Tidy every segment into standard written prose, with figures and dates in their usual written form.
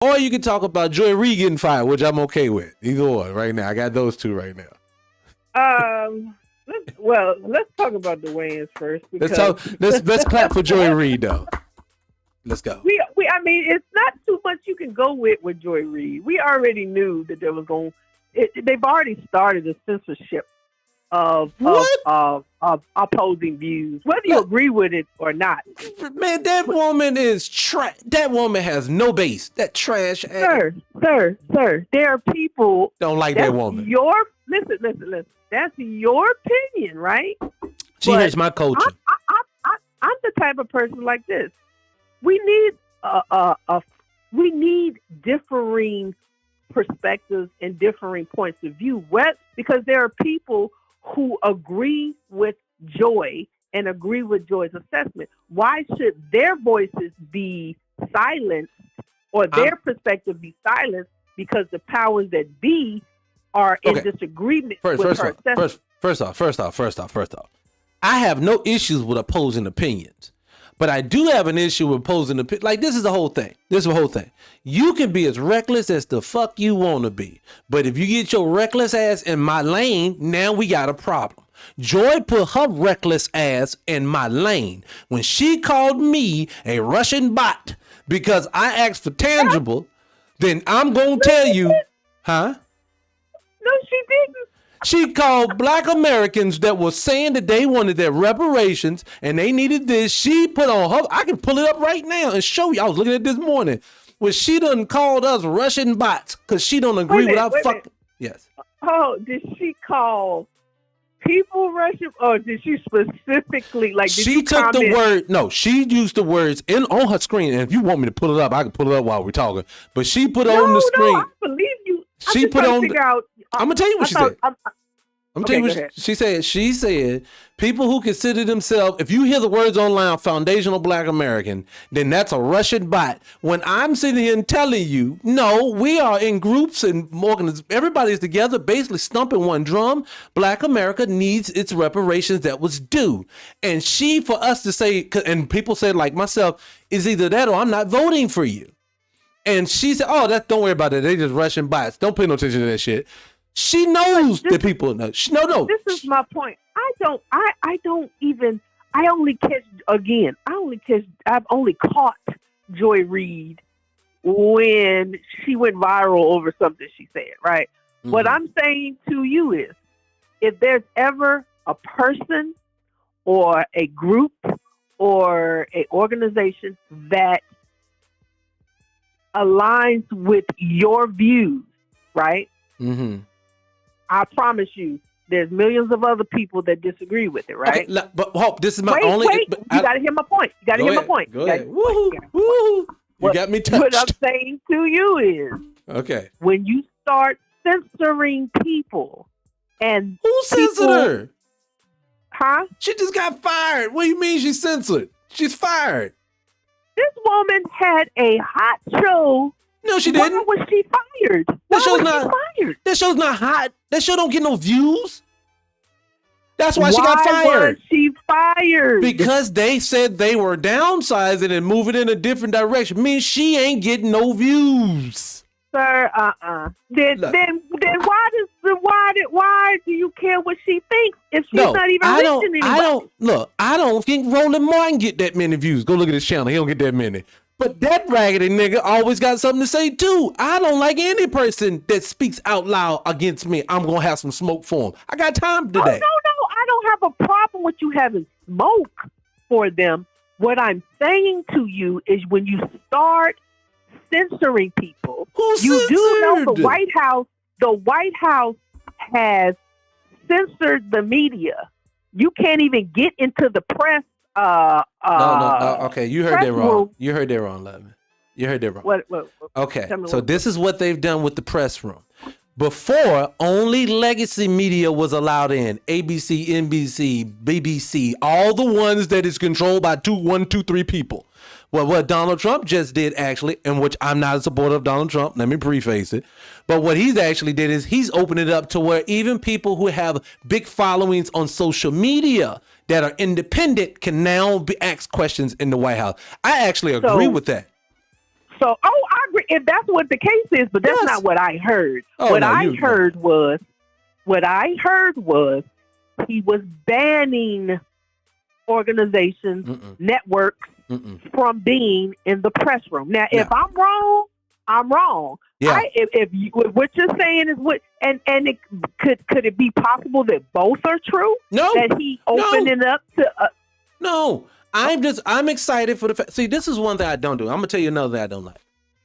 Or you can talk about Joy Reid getting fired, which I'm okay with. Either one right now. I got those two right now. Let's talk about the Wayans first. Let's clap for Joy Reid though. Let's go. I mean, it's not too much you can go with Joy Reid. We already knew that there was they've already started a censorship of opposing views, whether you agree with it or not. Man, that woman is trash. That woman has no base. That trash. Sir. There are people don't like that woman. Listen. That's your opinion, right? She hates my culture. I'm the type of person like this. We need differing perspectives and differing points of view. Because there are people who agree with Joy and agree with Joy's assessment. Why should their voices be silenced or their perspective be silenced because the powers that be are in disagreement with her assessment? First off, I have no issues with opposing opinions. But I do have an issue with opposing opinions. Like, this is the whole thing. You can be as reckless as the fuck you want to be. But if you get your reckless ass in my lane, now we got a problem. Joy put her reckless ass in my lane when she called me a Russian bot because I asked for tangible. Then I'm going to tell you, huh? No, she didn't. She called Black Americans that were saying that they wanted their reparations and they needed this. She put on her, I can pull it up right now and show you. I was looking at it this morning. When she done called us Russian bots because she don't agree with our fucking. Yes. Oh, did she call people Russian, or did she specifically she took the word? No, she used the words on her screen. And if you want me to pull it up, I can pull it up while we're talking. But she put on the screen. No, I believe you. She put on. I'm gonna tell you what she said. I'm Okay, telling you what she said. She said, people who consider themselves, if you hear the words online, foundational Black American, then that's a Russian bot. When I'm sitting here and telling you, no, we are in groups and organizations. Everybody's together, basically stumping one drum. Black America needs its reparations that was due. And for us to say, and people said like myself, is either that or I'm not voting for you. And she said, oh, don't worry about it. They just Russian bots. Don't pay no attention to that shit. She knows that people know. No. This is my point. I've only caught Joy Reid when she went viral over something she said, right? Mm-hmm. What I'm saying to you is, if there's ever a person or a group or an organization that aligns with your views, right? Mm-hmm. I promise you, there's millions of other people that disagree with it, right? Okay, but Hope, this is my only. You got to hear my point. Go ahead. Woo-hoo. You got me touched. What I'm saying to you is, okay, when you start censoring people, and who censored her? Huh? She just got fired. What do you mean she's censored? She's fired. This woman had a hot show. No, she didn't. Why was she fired? That show's not hot. That show don't get no views. That's why she got fired. Why was she fired? Because they said they were downsizing and moving in a different direction. Means she ain't getting no views. Sir, Then why do you care what she thinks if she's not even reaching anybody? I don't think Roland Martin get that many views. Go look at his channel. He don't get that many. But that raggedy nigga always got something to say too. I don't like any person that speaks out loud against me. I'm gonna have some smoke for him. I got time today. Oh, no, I don't have a problem with you having smoke for them. What I'm saying to you is, when you start censoring people, you do know the White House has censored the media. You can't even get into the press. No. Okay, you heard that wrong. You heard that wrong, Levin. You heard that wrong. What? Okay, so this is what they've done with the press room. Before, only legacy media was allowed in. ABC, NBC, BBC, all the ones that is controlled by one, two, three people. Well, what Donald Trump just did, actually, and which I'm not a supporter of Donald Trump, let me preface it, but what he's actually did is he's opened it up to where even people who have big followings on social media that are independent can now be asked questions in the White House. I actually agree with that. So, I agree if that's what the case is, but that's Yes. not what I heard. Oh, what no, I you- heard was he was banning organizations, networks from being in the press room. Now, if I'm wrong, I'm wrong. Yeah. If what you're saying is what, and it could it be possible that both are true? No. That he opened it up to. No, I'm excited for the fact. See, this is one thing I don't do. I'm gonna tell you another thing I don't like.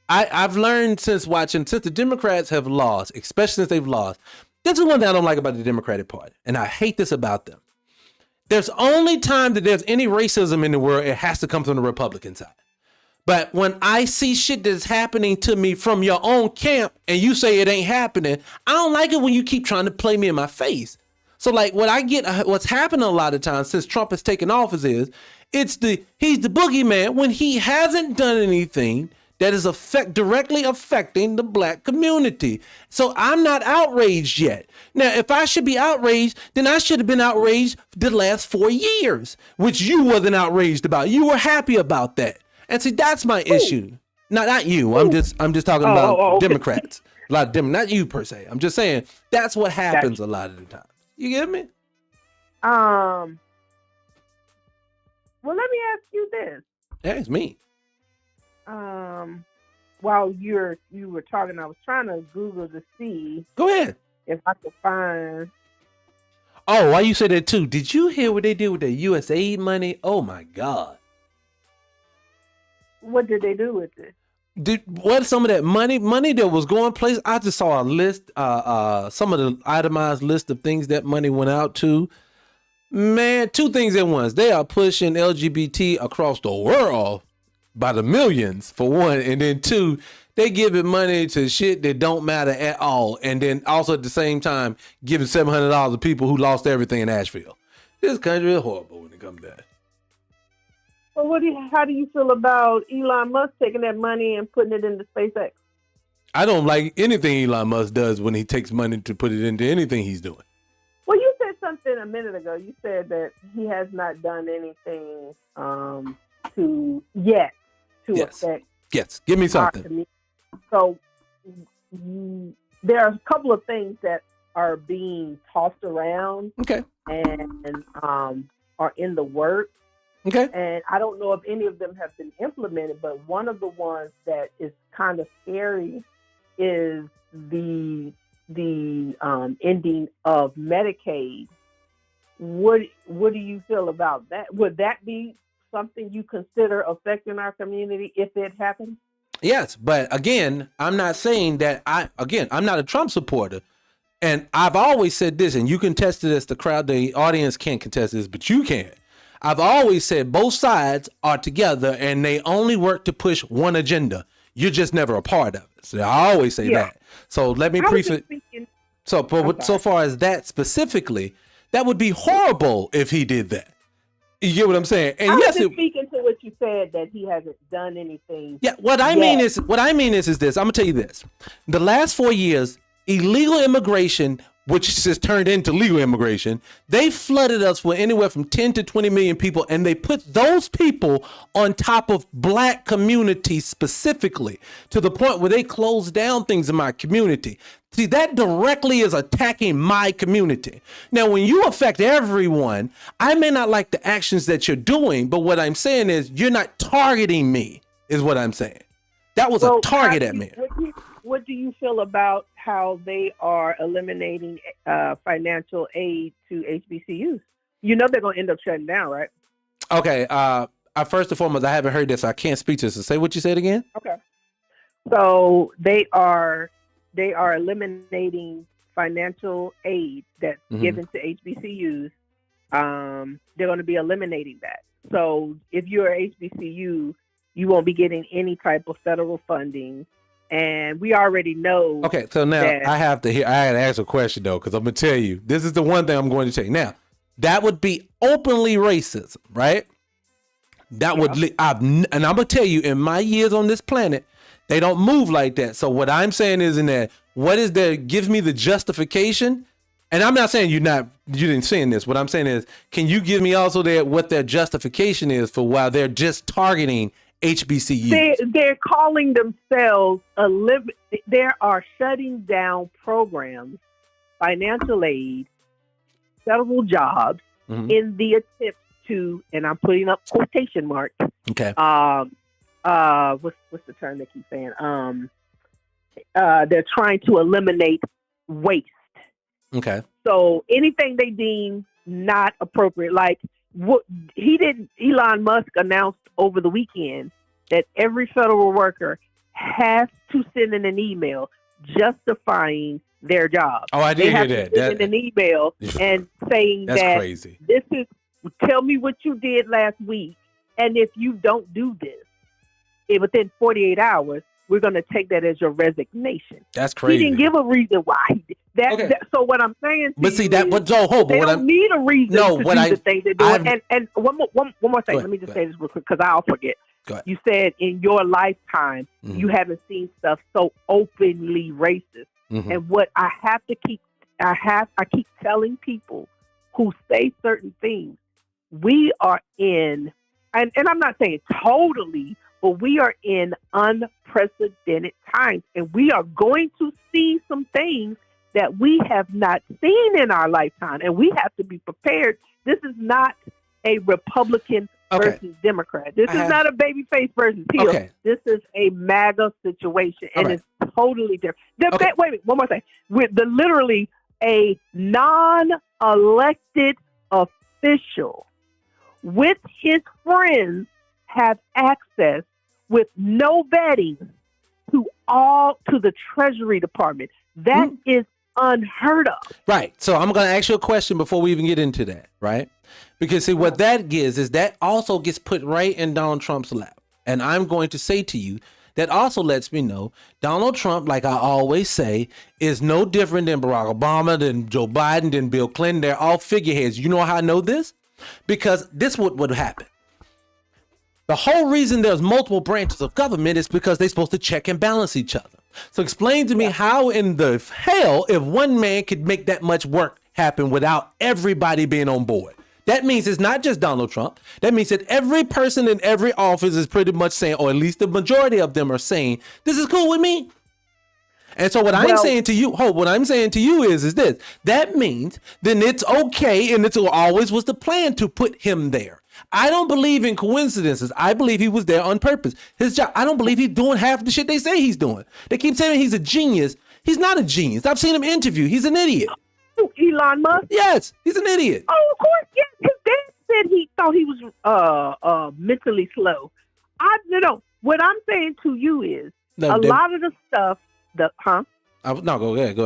I've learned since the Democrats have lost, especially since they've lost. This is one thing I don't like about the Democratic Party, and I hate this about them. There's only time that there's any racism in the world, it has to come from the Republican side. But when I see shit that's happening to me from your own camp and you say it ain't happening, I don't like it when you keep trying to play me in my face. So like what's happening a lot of times since Trump has taken office is he's the boogeyman when he hasn't done anything that is directly affecting the black community. So I'm not outraged yet. Now, if I should be outraged, then I should have been outraged the last 4 years, which you wasn't outraged about. You were happy about that. And see, that's my issue. Not you. I'm just talking about okay. Democrats. A lot of them, not you per se. I'm just saying that's what happens a lot of the time. You get me? Well, let me ask you this. That's me. While you were talking, I was trying to Google to see Go ahead. if I could find. Oh, why you say that too? Did you hear what they did with the USAID money? Oh my God. What did they do with it? What some of that money that was going place? I just saw a list, some of the itemized list of things that money went out to. Man, two things at once. They are pushing LGBT across the world by the millions, for one, and then two, they giving money to shit that don't matter at all, and then also at the same time giving $700 to people who lost everything in Asheville. This country is horrible when it comes to that. Well, how do you feel about Elon Musk taking that money and putting it into SpaceX? I don't like anything Elon Musk does when he takes money to put it into anything he's doing. Well, you said something a minute ago. You said that he has not done anything to affect. Yes, give me our something. community. So there are a couple of things that are being tossed around. Okay. And are in the works. Okay. And I don't know if any of them have been implemented, but one of the ones that is kind of scary is the ending of Medicaid. What do you feel about that? Would that be something you consider affecting our community if it happens? Yes, but again, I'm not saying that I'm not a Trump supporter. And I've always said this, and you can test it as the audience can't contest this, but you can. I've always said both sides are together and they only work to push one agenda. You're just never a part of it. So I always say that. So let me preface. So far as that specifically, that would be horrible if he did that. You get what I'm saying? And I was yes, just speaking to what you said that he hasn't done anything. Yeah, what I mean is this. I'm gonna tell you this: the last 4 years, illegal immigration, which just turned into legal immigration, they flooded us with anywhere from 10 to 20 million people, and they put those people on top of black communities specifically to the point where they closed down things in my community. See, that directly is attacking my community. Now, when you affect everyone, I may not like the actions that you're doing, but what I'm saying is you're not targeting me, is what I'm saying. That was a target at me. What do you feel about how they are eliminating financial aid to HBCUs? You know they're going to end up shutting down, right? Okay. First and foremost, I haven't heard this. So I can't speak to this. So say what you said again. Okay. So they are eliminating financial aid that's given to HBCUs. They're going to be eliminating that. So if you're a HBCU, you won't be getting any type of federal funding. And we already know. Okay, so now I had to ask a question though, because I'm gonna tell you, this is the one thing I'm going to tell you. Now, that would be openly racism, right? That would, and I'm gonna tell you, in my years on this planet, they don't move like that. So what I'm saying is, give me the justification. And I'm not saying you didn't say this. What I'm saying is, can you give me also what their justification is for why they're just targeting HBCUs. They're calling themselves they are shutting down programs, financial aid, federal jobs in the attempt to, and I'm putting up quotation marks. Okay. What's the term they keep saying? They're trying to eliminate waste. Okay. So anything they deem not appropriate, like Elon Musk announced over the weekend that every federal worker has to send in an email justifying their job. Oh, I did hear that. They have to send in an email and saying that's crazy. Tell me what you did last week, and if you don't do this, within 48 hours, we're going to take that as your resignation. That's crazy. He didn't give a reason why he did that. Okay. So what I'm saying, but see that, but Joe, hold. They don't need a reason to do the things they're doing. And one more thing. Let me just say this real quick because I'll forget. You said in your lifetime you haven't seen stuff so openly racist. And what I keep telling people who say certain things, we are in, and I'm not saying totally, but we are in unprecedented times, and we are going to see some things that we have not seen in our lifetime, and we have to be prepared. This is not a Republican versus Democrat. This is not a babyface versus heel. This is a MAGA situation, and it's totally different. Wait a minute, one more thing. With literally a non-elected official with his friends have access with no vetting to the Treasury Department. That is unheard of. Right. So I'm going to ask you a question before we even get into that, right? Because see, what that gives is that also gets put right in Donald Trump's lap. And I'm going to say to you, that also lets me know Donald Trump, like I always say, is no different than Barack Obama, than Joe Biden, than Bill Clinton. They're all figureheads. You know how I know this? Because this would happen. The whole reason there's multiple branches of government is because they're supposed to check and balance each other. So explain to me how in the hell, if one man could make that much work happen without everybody being on board? That means it's not just Donald Trump. That means that every person in every office is pretty much saying, or at least the majority of them are saying, this is cool with me. And so what I'm saying to you is this. That means then it's okay, and it always was the plan to put him there. I don't believe in coincidences. I believe he was there on purpose. His job, I don't believe he's doing half the shit they say he's doing. They keep saying he's a genius. He's not a genius. I've seen him interview. He's an idiot. Elon Musk? Yes, he's an idiot. Oh, of course, yes. His dad said he thought he was mentally slow. No. What I'm saying to you is lot of the stuff, No, go ahead.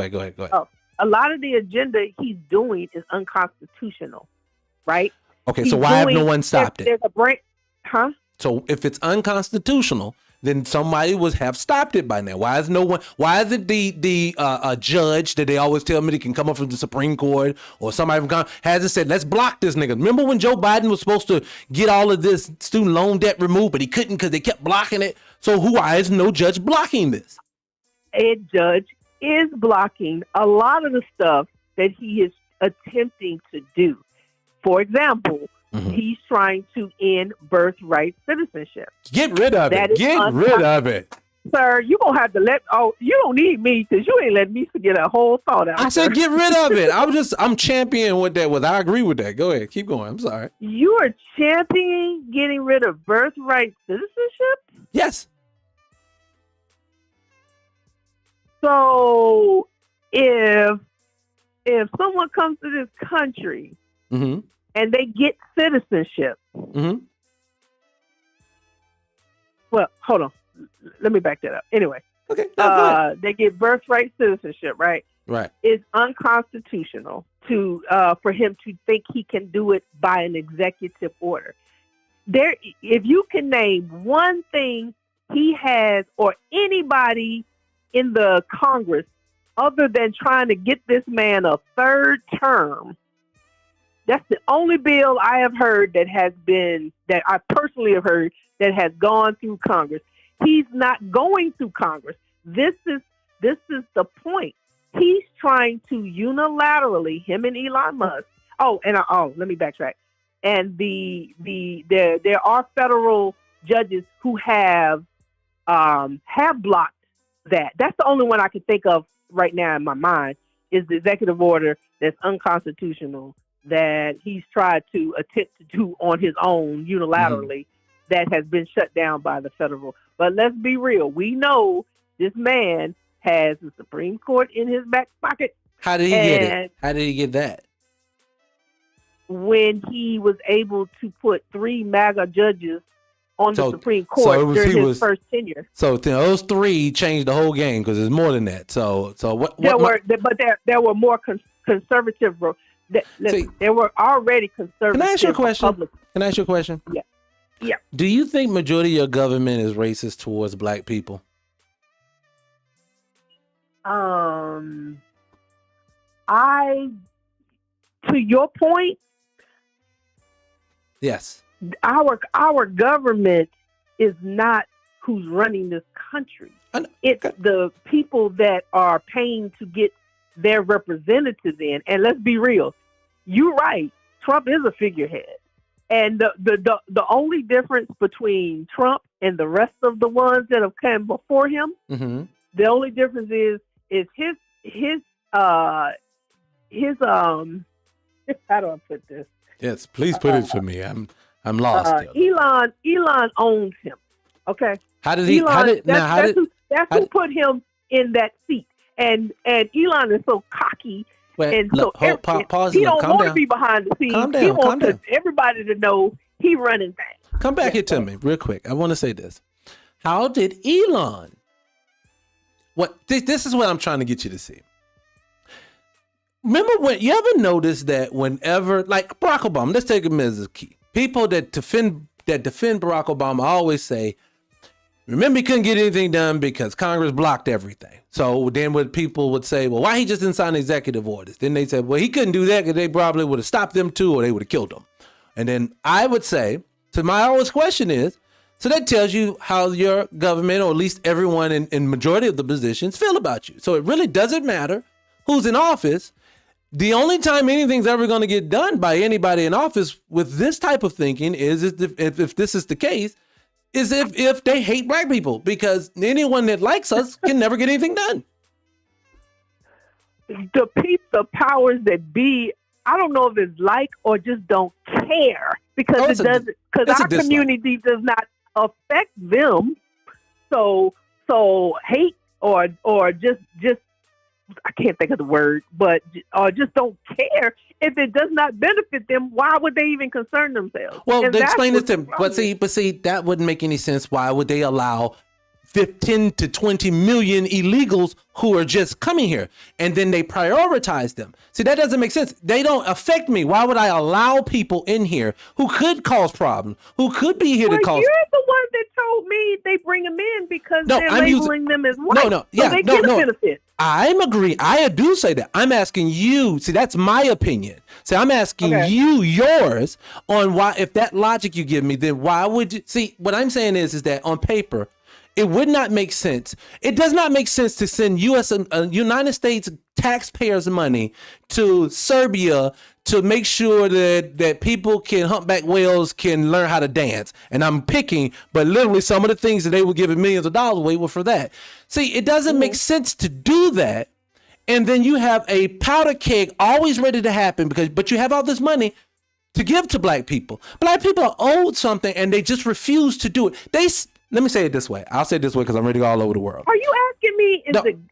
Oh, a lot of the agenda he's doing is unconstitutional, right? Okay, so why have no one stopped it? There's a break, So if it's unconstitutional, then somebody would have stopped it by now. Why is no one? Why is it the judge that they always tell me that can come up from the Supreme Court or somebody from hasn't said let's block this nigga? Remember when Joe Biden was supposed to get all of this student loan debt removed, but he couldn't because they kept blocking it. So why is no judge blocking this? A judge is blocking a lot of the stuff that he is attempting to do. For example, he's trying to end birthright citizenship. Get rid of it. Get rid of it. Sir, you're going to have to you don't need me because you ain't letting me forget a whole thought out. I said get rid of it. I'm championing what that was. I agree with that. Go ahead. Keep going. I'm sorry. You are championing getting rid of birthright citizenship? Yes. So if someone comes to this country and they get citizenship, well, hold on. Let me back that up. Anyway, okay. They get birthright citizenship, right? Right. It's unconstitutional for him to think he can do it by an executive order. If you can name one thing he has or anybody in the Congress other than trying to get this man a third term, that's the only bill I have heard that I personally have heard that has gone through Congress. He's not going through Congress. This is the point. He's trying to unilaterally, him and Elon Musk. Let me backtrack. And there are federal judges who have blocked that. That's the only one I can think of right now in my mind is the executive order that's unconstitutional that he's tried to attempt to do on his own unilaterally that has been shut down by the federal. But let's be real. We know this man has the Supreme Court in his back pocket. How did he get it? How did he get that? When he was able to put 3 MAGA judges on the Supreme Court during his first tenure. So those 3 changed the whole game because there's more than that. So what? There were more conservative. There were already conservative. Can I ask you a question? Yeah. Yeah. Do you think majority of your government is racist towards black people? To your point, yes. Our government is not who's running this country. It's the people that are paying to get their representatives in. And let's be real, you're right. Trump is a figurehead, and the only difference between Trump and the rest of the ones that have come before him, the only difference is his how do I put this? Yes, please put it for me. I'm lost. Elon owns him. Okay. How did he? That's who put him in that seat. And Elon is so cocky and pause. He don't want to be behind the scenes. He wants everybody to know he running back. Come back here to me real quick. I want to say this. How did Elon? This is what I'm trying to get you to see. Remember when you ever notice that whenever, like Barack Obama, let's take him as a key. People that defend Barack Obama always say, remember he couldn't get anything done because Congress blocked everything. So then what people would say, well, why he just didn't sign executive orders? Then they said, well, he couldn't do that because they probably would have stopped them too, or they would have killed him. And then I would say, so my always question is, so that tells you how your government, or at least everyone in majority of the positions, feel about you. So it really doesn't matter who's in office. The only time anything's ever going to get done by anybody in office with this type of thinking is if this is the case, is if they hate black people, because anyone that likes us can never get anything done. The powers that be, I don't know if it's like or just don't care because our community does not affect them. So hate or just I can't think of the word, but just don't care. If it does not benefit them, why would they even concern themselves? Well, they explain it to them. But see, that wouldn't make any sense. Why would they allow 15 to 20 million illegals who are just coming here, and then they prioritize them? See, that doesn't make sense. They don't affect me. Why would I allow people in here who could cause problems, who could be here to cause? You're the one that told me they bring them in because they're labeling them as white. They get a benefit. I'm agreeing. I do say that. I'm asking you. See, that's my opinion. See, I'm asking you yours on why. If that logic you give me, then why would you? See, what I'm saying is that on paper, it would not make sense. It does not make sense to send United States taxpayers' money to Serbia to make sure that people humpback whales can learn how to dance. And I'm picking, but literally some of the things that they were giving millions of dollars away were for that. See, it doesn't make sense to do that. And then you have a powder keg always ready to happen but you have all this money to give to black people. Black people are owed something and they just refuse to do it. Let me say it this way. I'll say it this way because I'm ready to go all over the world. Are you asking me,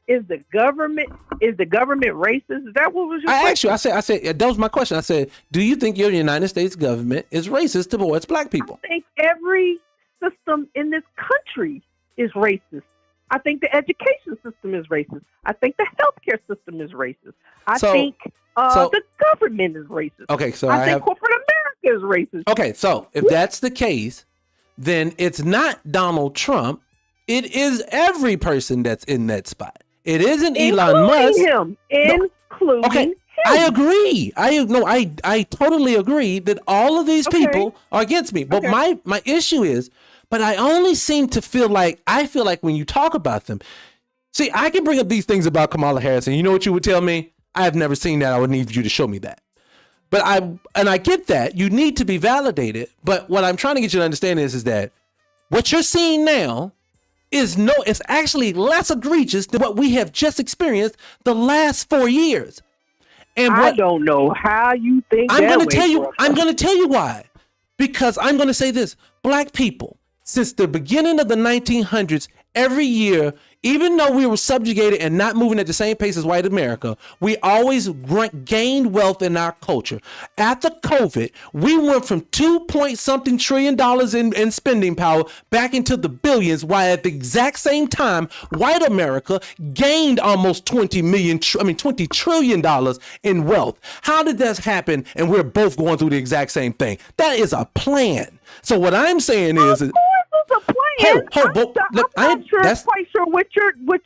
is the government racist? Is that what was your question? I asked you, I said, that was my question. I said, do you think your United States government is racist towards black people? I think every system in this country is racist. I think the education system is racist. I think the healthcare system is racist. I think the government is racist. Okay, so I think corporate America is racist. Okay, so if that's the case, then it's not Donald Trump. It is every person that's in that spot. It isn't Elon Musk. Including him. I agree. I totally agree that all of these people are against me. But my issue is, but I only seem to feel like when you talk about them, see, I can bring up these things about Kamala Harris, and you know what you would tell me? I have never seen that. I would need you to show me that. But I get that you need to be validated. But what I'm trying to get you to understand is that What you're seeing now it's actually less egregious than what we have just experienced the last 4 years. And I don't know how you think I'm that going to way, tell you, brother. I'm going to tell you why. Because I'm going to say this, black people, since the beginning of the 1900s, every year, even though we were subjugated and not moving at the same pace as white America, we always gained wealth in our culture. After COVID, we went from 2-point-something trillion dollars in spending power back into the billions, while at the exact same time, white America gained almost $20 trillion in wealth. How did that happen? And we're both going through the exact same thing. That is a plan. So what I'm saying is, Of course it's a plan. I'm not quite sure what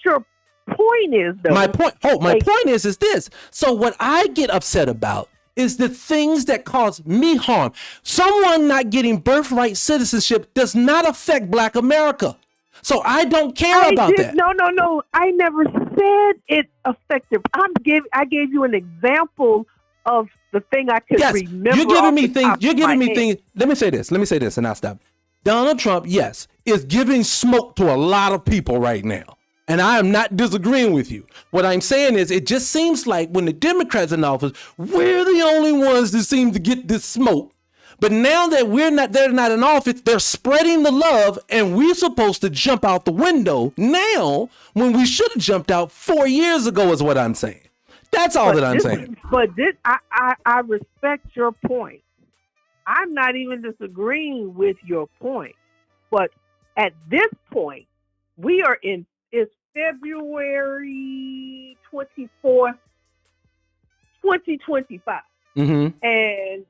your point is, though. My point is this. So what I get upset about is the things that cause me harm. Someone not getting birthright citizenship does not affect black America. So I don't care about that. No. I never said it affected. I gave you an example of the thing I could remember. You're giving me things. Let me say this, and I'll stop. Donald Trump, yes, is giving smoke to a lot of people right now. And I am not disagreeing with you. What I'm saying is it just seems like when the Democrats in office, we're the only ones that seem to get this smoke. But now that they're not in office, they're spreading the love, and we're supposed to jump out the window now when we should have jumped out 4 years ago is what I'm saying. That's all that I'm saying. But I respect your point. I'm not even disagreeing with your point. But at this point, it's February 24th, 2025. Mm-hmm. And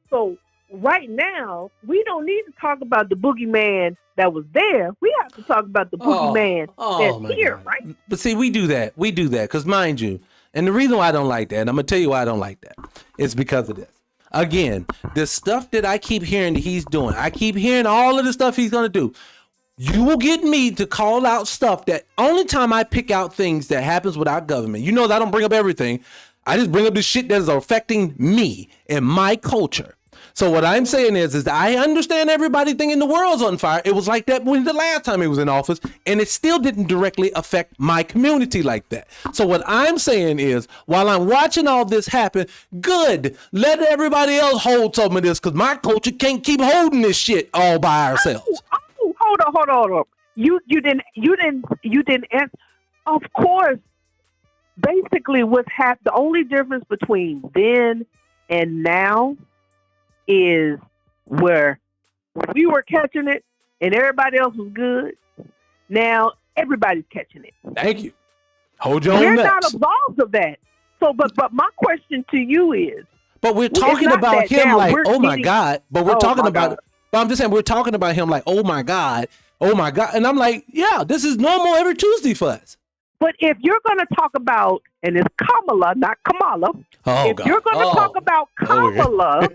so right now, we don't need to talk about the boogeyman that was there. We have to talk about the boogeyman that's here, God. right? But see, we do that because mind you, and the reason why I don't like that, and I'm going to tell you why I don't like that, is because of this. Again, the stuff that I keep hearing that he's doing, I keep hearing all of the stuff he's going to do. You will get me to call out stuff that only time I pick out things that happens with our government. You know that I don't bring up everything. I just bring up the shit that is affecting me and my culture. So what I'm saying is that I understand everybody thinking the world's on fire. It was like that when the last time he was in office, and it still didn't directly affect my community like that. So what I'm saying is, while I'm watching all this happen, good, let everybody else hold some of this, because my culture can't keep holding this shit all by ourselves. Hold on. You didn't answer. Of course, basically what's happened, the only difference between then and now is where we were catching it and everybody else was good. Now everybody's catching it. Thank you. Hold your own We're nuts. not absolved of that. So, but my question to you is, but we're talking about him like, oh my God. But we're talking about, but I'm just saying, we're talking about him like, oh my God. And I'm like, yeah, this is normal every Tuesday for us. But if you're going to talk about, and it's Kamala, not Kamala. If you're going to talk about Kamala,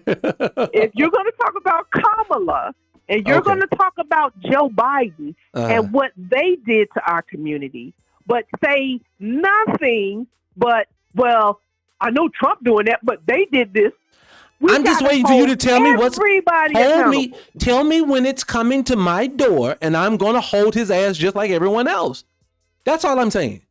if you're going to talk about Kamala, and you're going to talk about Joe Biden and what they did to our community, but say nothing but, well, I know Trump doing that, but they did this. I'm just waiting for you to tell me what's everybody. Tell me when it's coming to my door, and I'm going to hold his ass just like everyone else. That's all I'm saying.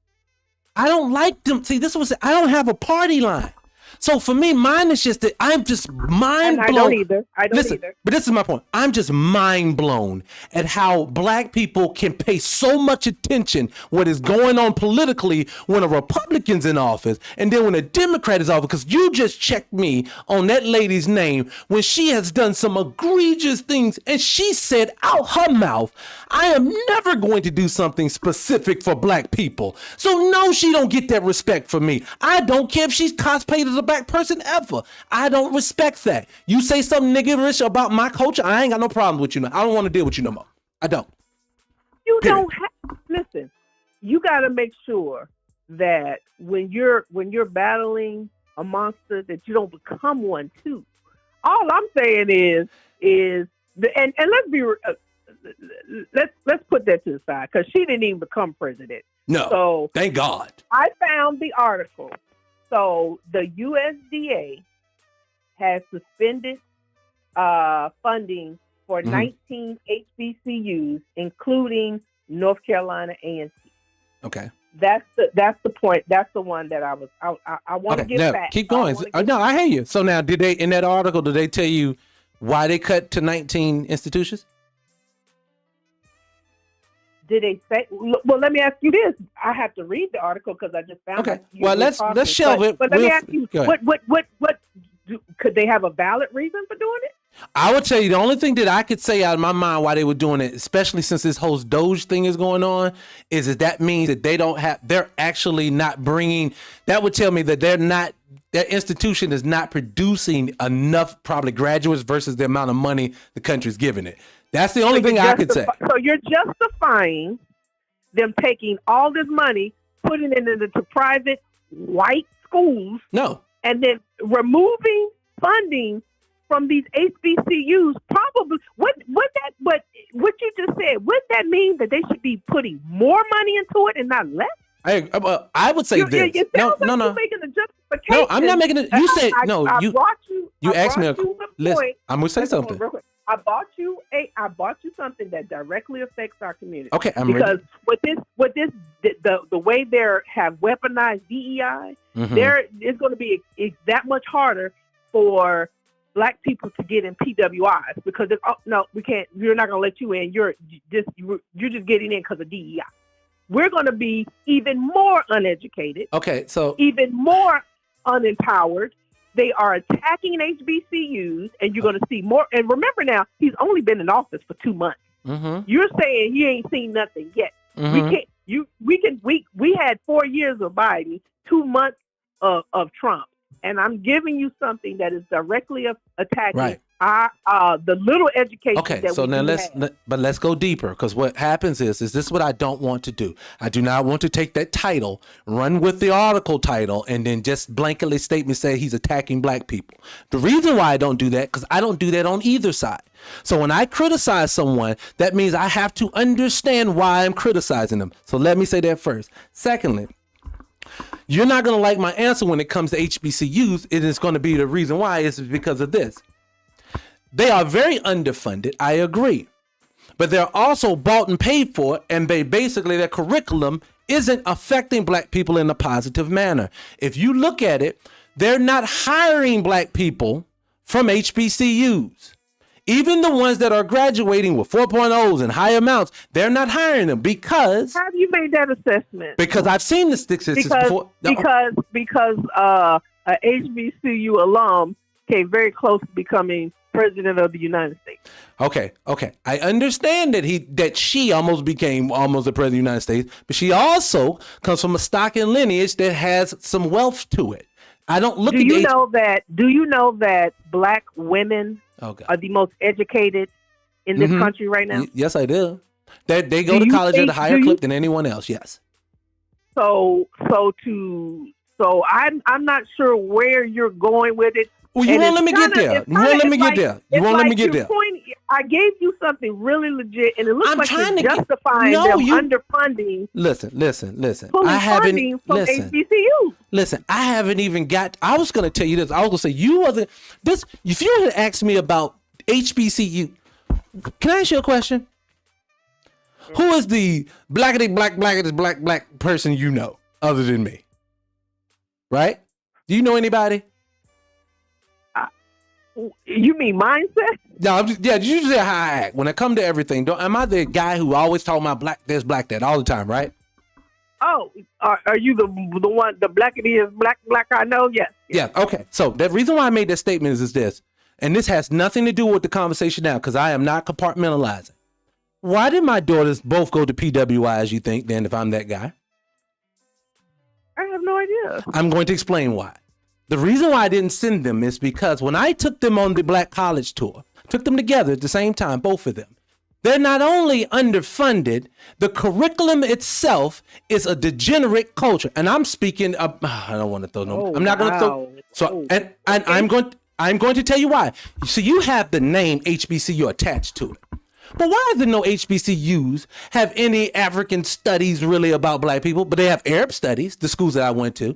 I don't like them. See, I don't have a party line. So for me, mine is just that I'm just mind blown. I don't either. But this is my point. I'm just mind blown at how black people can pay so much attention what is going on politically when a Republican's in office and then when a Democrat is in office. Because you just checked me on that lady's name when she has done some egregious things and she said out her mouth, I am never going to do something specific for black people. So no, she don't get that respect from me. I don't care if she's cosplayed as a black person ever. I don't respect that. You say something niggerish about my culture, I ain't got no problem with you. I don't want to deal with you no more. I don't. You don't listen. You got to make sure that when you're battling a monster, that you don't become one too. All I'm saying is and let's be let's put that to the side because she didn't even become president. No. So thank God. I found the article. So the USDA has suspended funding for 19 HBCUs, including North Carolina A&T. Okay. That's the point. That's the one that I want to get back. Keep going. No, I hear you. So now, did they in that article? Did they tell you why they cut to 19 institutions? Did they say? Well, let me ask you this. I have to read the article because I just found. Okay. Well, let's shelve it. But let me ask you, what could they have a valid reason for doing it? I would tell you the only thing that I could say out of my mind why they were doing it, especially since this whole Doge thing is going on, is that means that they're actually not bringing, that would tell me that that institution is not producing enough probably graduates versus the amount of money the country's giving it. That's the only thing I could say. So you're justifying them taking all this money, putting it into private white schools. No. And then removing funding from these HBCUs, probably what you just said, would that mean that they should be putting more money into it and not less? I would say this. No. You're making a justification. No, I'm not making it. You said no. You asked me. Listen, I'm gonna say something. I bought you something that directly affects our community. Okay, because with this, the way they have weaponized DEI, it's going to be that much harder for Black people to get in PWIs because no, we can't. We're not going to let you in. You're just getting in because of DEI. We're going to be even more uneducated. Okay, so even more unempowered. They are attacking HBCUs, and you're going to see more. And remember now, he's only been in office for 2 months. You're saying he ain't seen nothing yet. We had 4 years of Biden, 2 months of Trump, and I'm giving you something that is directly attacking the little education. Okay, so now let's go deeper, because what happens is this what I don't want to do. I do not want to take that title, run with the article title, and then just blanketly say he's attacking Black people. The reason why I don't do that, because I don't do that on either side. So when I criticize someone, that means I have to understand why I'm criticizing them. So let me say that first. Secondly, you're not going to like my answer when it comes to HBCUs. It is going to be the reason why is because of this. They are very underfunded, I agree. But they're also bought and paid for, and their curriculum isn't affecting Black people in a positive manner. If you look at it, they're not hiring Black people from HBCUs. Even the ones that are graduating with 4.0s and high amounts, they're not hiring them because... How have you made that assessment? Because I've seen the statistics before. Because a HBCU alum came very close to becoming President of the United States. Okay. I understand that she almost became the President of the United States, but she also comes from a stock and lineage that has some wealth to it. I don't look at Do you know that Black women are the most educated in this country right now? Yes, I do. They go to college at a higher clip than anyone else. Yes. So I'm not sure where you're going with it. Well, you won't let me get there. I gave you something really legit, and it looks like you're justifying them underfunding. Listen. I haven't from HBCU. Listen, I haven't even got. I was going to tell you this. I was going to say you wasn't this. If you had asked me about HBCU, can I ask you a question? Who is the black person you know other than me? Right? Do you know anybody? You mean mindset? No, usually how I act when it comes to everything. Am I the guy who always talk about black this, black that all the time, right? Oh, are you the one, the blackity is black I know? Yes. Yeah, okay. So the reason why I made that statement is this, and this has nothing to do with the conversation now, because I am not compartmentalizing. Why did my daughters both go to PWIs, you think, then, if I'm that guy? I have no idea. I'm going to explain why. The reason why I didn't send them is because when I took them on the Black College tour, took them together at the same time, both of them, they're not only underfunded, the curriculum itself is a degenerate culture. And I'm speaking of, I don't want to throw no, I'm not going to throw. So, and I'm going to tell you why. So you have the name HBCU attached to it. But why do no HBCUs have any African studies really about Black people? But they have Arab studies, the schools that I went to.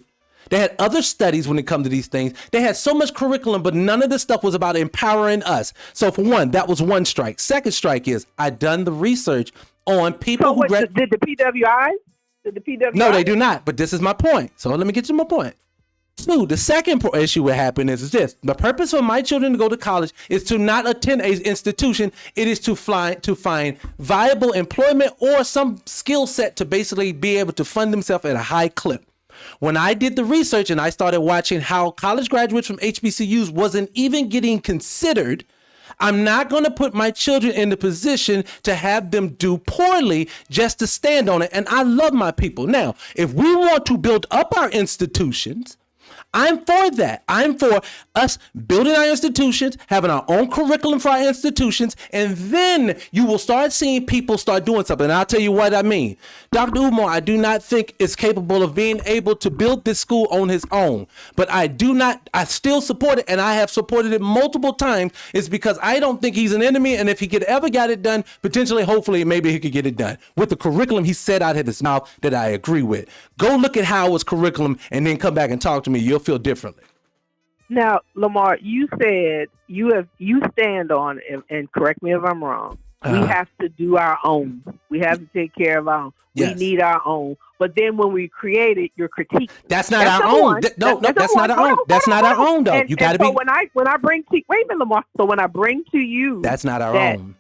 They had other studies when it comes to these things. They had so much curriculum, but none of the stuff was about empowering us. So for one, that was one strike. Second strike is I done the research on people who did the PWIs? Did the PWIs? No, they do not. But this is my point. So let me get to my point. Two, the second issue with happening is this. The purpose for my children to go to college is to not attend a institution. It is to find viable employment or some skill set to basically be able to fund themselves at a high clip. When I did the research and I started watching how college graduates from HBCUs wasn't even getting considered, I'm not going to put my children in the position to have them do poorly just to stand on it. And I love my people. Now, if we want to build up our institutions, I'm for that. I'm for us building our institutions, having our own curriculum for our institutions, and then you will start seeing people start doing something. And I'll tell you what I mean. Dr. Umar, I do not think is capable of being able to build this school on his own, but I still support it, and I have supported it multiple times. It's because I don't think he's an enemy, and if he could ever get it done, potentially, hopefully, maybe he could get it done with the curriculum he said out of his mouth that I agree with. Go look at Howard's curriculum and then come back and talk to me. You'll feel differently. Now, Lamar, you said you stand on, and correct me if I'm wrong, we have to do our own. We have to take care of our own. Yes. We need our own. But then when we create it, you're critiquing. That's not our own. No, that's not our own. That's not our own, though. You got to be. So when I bring to wait a minute, Lamar. So when I bring to you, that's not our own.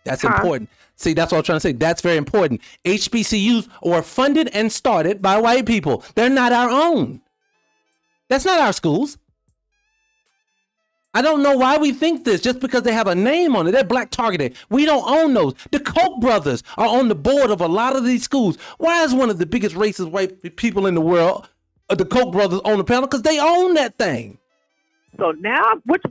That's important. See, that's what I'm trying to say. That's very important. HBCUs were funded and started by white people. They're not our own. That's not our schools. I don't know why we think this just because they have a name on it. They're black targeted. We don't own those. The Koch brothers are on the board of a lot of these schools. Why is one of the biggest racist white people in the world, the Koch brothers, on the panel? Because they own that thing. So now, which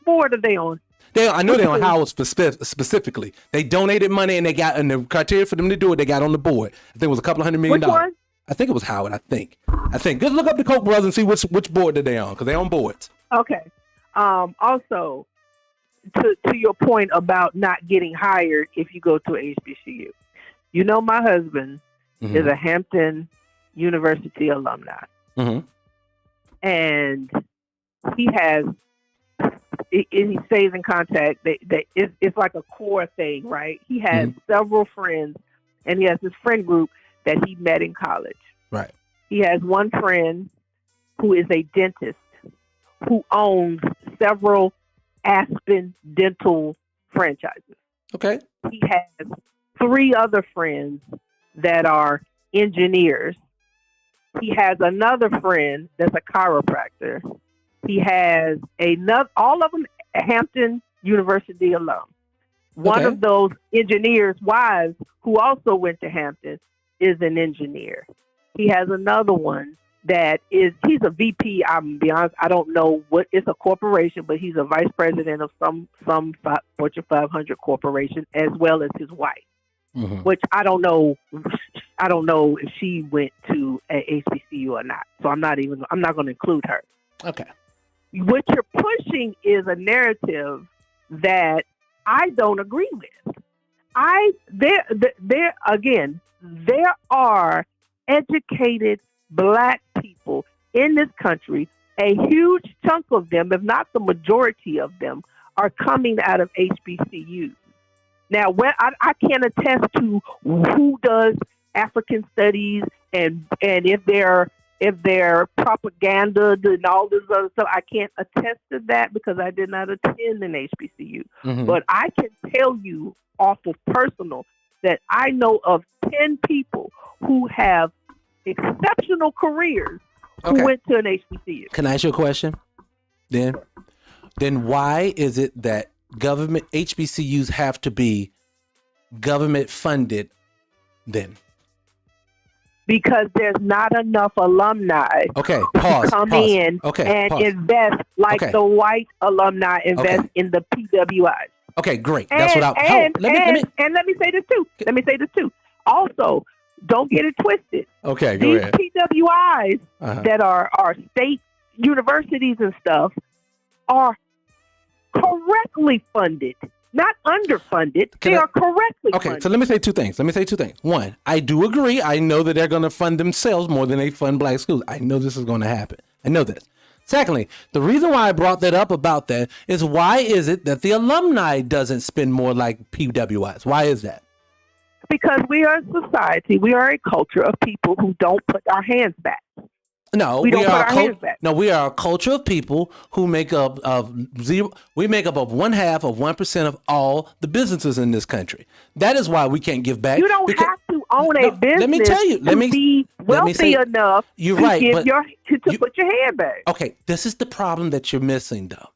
board are they on? I know they're on Howard specifically. They donated money and the criteria for them to do it, they got on the board. I think it was a couple $100 million. Which one? I think it was Howard, I think. Just look up the Koch brothers and see which board that they on, because they're on boards. Okay. Also, to your point about not getting hired if you go to a HBCU. You know, my husband is a Hampton University alumni. Mm-hmm. And he stays in contact. It's like a core thing, right? He has several friends, and he has this friend group that he met in college. Right. He has one friend who is a dentist who owns several Aspen dental franchises. Okay. He has 3 other friends that are engineers. He has another friend that's a chiropractor. He has all of them Hampton University alum. One of those engineers' wives, who also went to Hampton, is an engineer. He has another one he's a VP. I'm gonna be honest, I don't know what it's a corporation, but he's a vice president of some Fortune 500 corporation, as well as his wife, which I don't know if she went to a HBCU or not. So I'm not going to include her. Okay. What you're pushing is a narrative that I don't agree with. There are educated Black people in this country. A huge chunk of them, if not the majority of them, are coming out of HBCUs. Now, when I can't attest to who does African studies and if they're propaganda and all this other stuff, I can't attest to that because I did not attend an HBCU. But I can tell you off of personal that I know of 10 people who have exceptional careers who went to an HBCU. Can I ask you a question? Then why is it that government HBCUs have to be government funded then? Because there's not enough alumni to come in and invest like the white alumni invest in the PWIs. Okay, great. Let me say this too. Also, don't get it twisted. Okay, go ahead. These PWIs that are state universities and stuff are correctly funded. not underfunded. They are correctly funded. So let me say two things. One, I do agree. I know that they're going to fund themselves more than they fund black schools. I know this is going to happen. I know this. Secondly, the reason why I brought that up about that is why is it that the alumni doesn't spend more like PWIs? Why is that? Because we are a society, we are a culture of people who don't put our hands back. No, we are a culture of people who make up of zero. We make up of 0.5% of all the businesses in this country. That is why we can't give back. You don't have to own a business. Let me tell you. Let me be wealthy enough you're to right, to put your hand back. Okay, this is the problem that you're missing, though.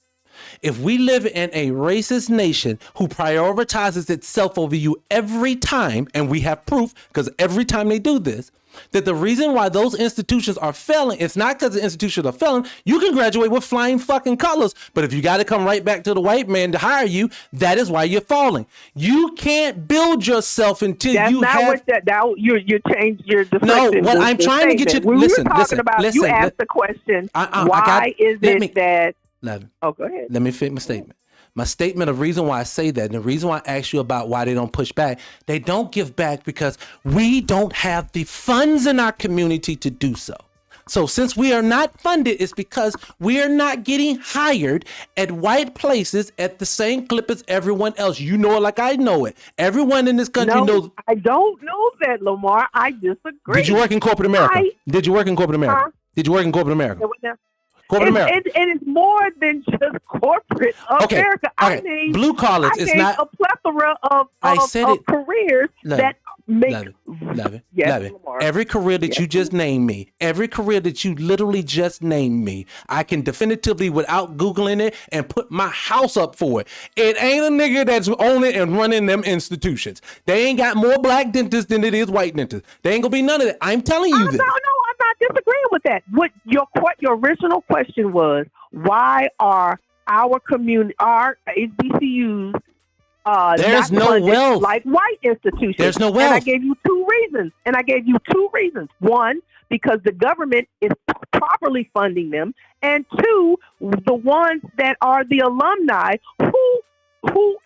If we live in a racist nation who prioritizes itself over you every time, and we have proof because every time they do this, that the reason why those institutions are failing, it's not because the institutions are failing. You can graduate with flying fucking colors, but if you got to come right back to the white man to hire you, that is why you're falling. You can't build yourself until you have. That's not what you changed your deflection. No, what I'm trying to get you. Listen. You asked the question. Why is it that? Oh, go ahead. Let me finish my statement. My statement of reason why I say that, and the reason why I ask you about why they don't push back, they don't give back because we don't have the funds in our community to do so. So since we are not funded, it's because we are not getting hired at white places at the same clip as everyone else. You know it like I know it. Everyone in this country knows. I don't know that, Lamar. I disagree. Did you work in corporate America? Did you work in corporate America? Huh? Did you work in corporate America? And it's more than just corporate America. Okay. I mean, blue collars is not a plethora of careers that make. Levin, every career that you just named me, every career that you literally just named me, I can definitively, without Googling it, and put my house up for it. It ain't a nigga that's owning and running them institutions. They ain't got more black dentists than it is white dentists. They ain't gonna be none of that. I'm telling you this. No, I'm not disagreeing with that. What your original question was, why are our community, our HBCUs, there's not no wealth like white institutions? There's no wealth. And I gave you two reasons. One, because the government is properly funding them, and two, the ones that are the alumni who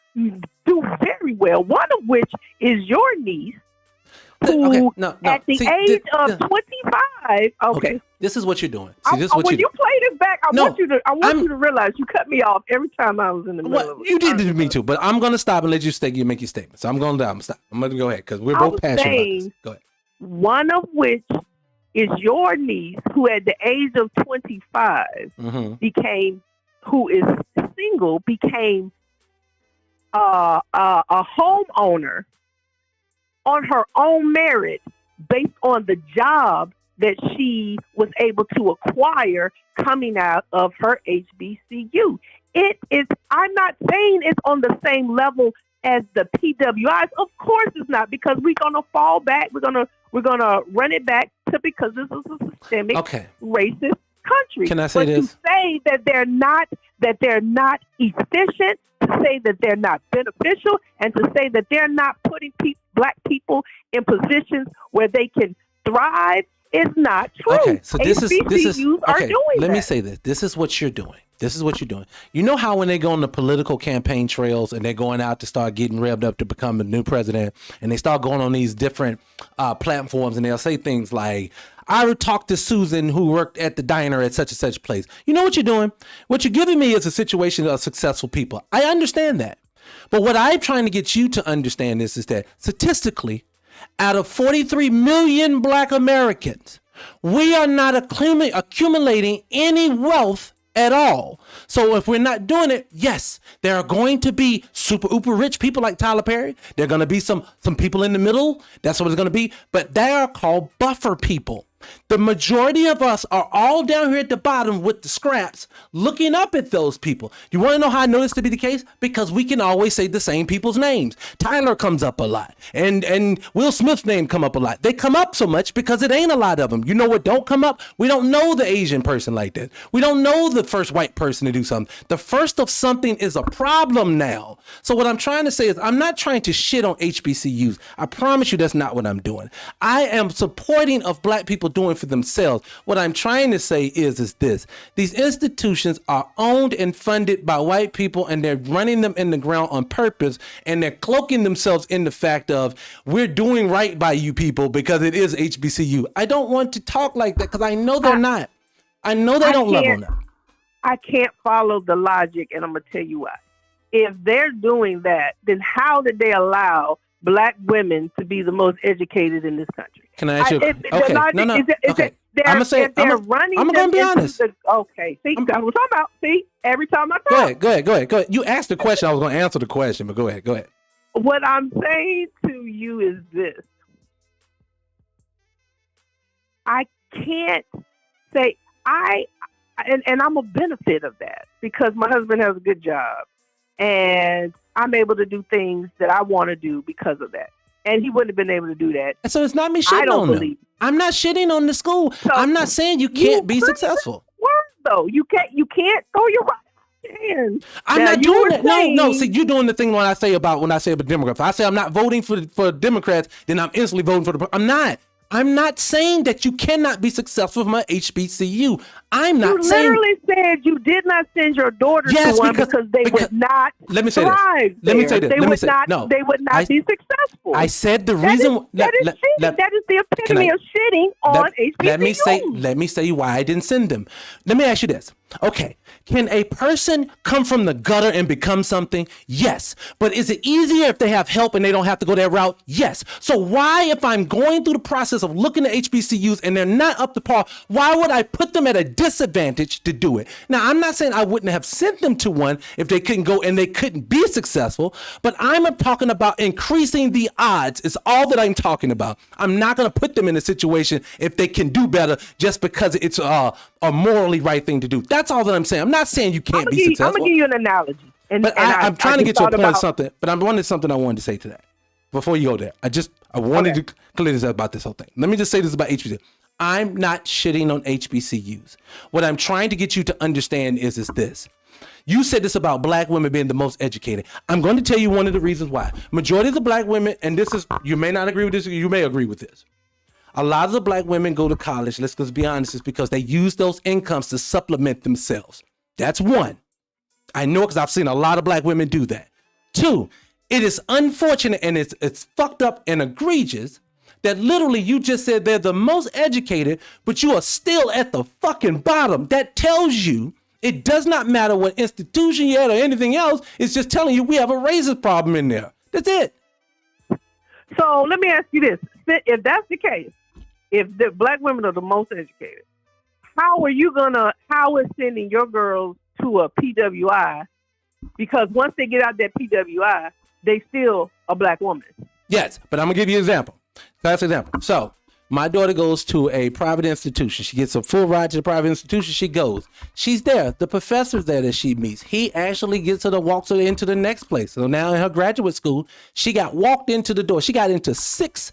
do very well. One of which is your niece, who at the age of 25. Okay. This is what you're doing. See, this is what when you play this back, I want you to realize you cut me off every time I was in the middle of it. You did to me too, but I'm gonna stop and let you make your statement. So I'm gonna stop. I'm gonna go ahead because we're both passionate about this. Go ahead. One of which is your niece, who at the age of 25 who is single, became a homeowner on her own merit based on the job that she was able to acquire coming out of her HBCU. It is, I'm not saying it's on the same level as the PWIs. Of course it's not, because we're gonna fall back. We're gonna run it back to, because this is a systemic racist country. Can I say this? To say that they're not efficient, to say that they're not beneficial, and to say that they're not putting black people in positions where they can thrive is not true. Okay, so this is are doing let that. me say this. This is what you're doing. You know how when they go on the political campaign trails and they're going out to start getting revved up to become the new president, and they start going on these different platforms, and they'll say things like, I would talk to Susan who worked at the diner at such and such place. You know what you're doing? What you're giving me is a situation of successful people. I understand that. But what I'm trying to get you to understand is that statistically, out of 43 million black Americans, we are not accumulating any wealth at all. So if we're not doing it, yes, there are going to be super uber rich people like Tyler Perry. There are going to be some people in the middle. That's what it's going to be. But they are called buffer people. The majority of us are all down here at the bottom with the scraps looking up at those people. You want to know how I know this to be the case? Because we can always say the same people's names. Tyler comes up a lot, and Will Smith's name come up a lot. They come up so much because it ain't a lot of them. You know what don't come up? We don't know the Asian person like that. We don't know the first white person to do something. The first of something is a problem now. So what I'm trying to say is I'm not trying to shit on HBCUs. I promise you that's not what I'm doing. I am supporting of black people doing for themselves. What I'm trying to say is this. These institutions are owned and funded by white people, and they're running them in the ground on purpose, and they're cloaking themselves in the fact of, we're doing right by you people because it is HBCU. I don't want to talk like that because I know they're not. I know they don't love on that. I can't follow the logic, and I'm going to tell you why. If they're doing that, then how did they allow Black women to be the most educated in this country? Can I ask you? Okay, no. Okay. I'm going to be honest. Okay. See, that's what I'm talking about. See, every time I talk. Go ahead. You asked the question. I was going to answer the question, but go ahead. What I'm saying to you is this. I can't say and I'm a benefit of that because my husband has a good job and I'm able to do things that I want to do because of that. And he wouldn't have been able to do that. So it's not me shitting on them. I'm not shitting on the school. So I'm not saying you can't be successful. Words though. You can't throw your right hand. I'm not doing that. No. See, you're doing the thing when I say about Democrats. If I say I'm not voting for Democrats, then I'm instantly voting for the. I'm not saying that you cannot be successful from an HBCU. I'm not saying. You literally said you did not send your daughter to one because they would not thrive. Let me say this. They would not be successful. I said the reason. That is the epitome of shitting on HBCU. Let me say why I didn't send them. Let me ask you this. Okay, can a person come from the gutter and become something? Yes. But is it easier if they have help and they don't have to go that route? Yes. So why, if I'm going through the process of looking at HBCUs and they're not up to par, why would I put them at a disadvantage to do it? Now, I'm not saying I wouldn't have sent them to one if they couldn't go and they couldn't be successful, but I'm talking about increasing the odds is all that I'm talking about. I'm not going to put them in a situation if they can do better just because it's a morally right thing to do. That's all that I'm saying. I'm not saying you can't be successful. I'm going to give you an analogy. I'm trying to get to a point of something, but I wanted something I wanted to say to that. Before you go there, I wanted to clear this up about this whole thing. Let me just say this about HBCUs. I'm not shitting on HBCUs. What I'm trying to get you to understand is this. You said this about Black women being the most educated. I'm going to tell you one of the reasons why. Majority of the Black women, and this is, you may not agree with this, you may agree with this. A lot of the Black women go to college, let's be honest, is because they use those incomes to supplement themselves. That's one. I know because I've seen a lot of Black women do that. Two, it is unfortunate and it's fucked up and egregious that literally you just said they're the most educated, but you are still at the fucking bottom. That tells you it does not matter what institution you're at or anything else. It's just telling you we have a racist problem in there. That's it. So let me ask you this. If that's the case, if the Black women are the most educated, how is sending your girls to a PWI? Because once they get out that PWI, they still a Black woman. Yes, but I'm going to give you an example. Fast example. So my daughter goes to a private institution. She gets a full ride to the private institution. She goes. She's there. The professor's there that she meets. He actually gets her to walk her into the next place. So now in her graduate school, she got walked into the door. She got into 6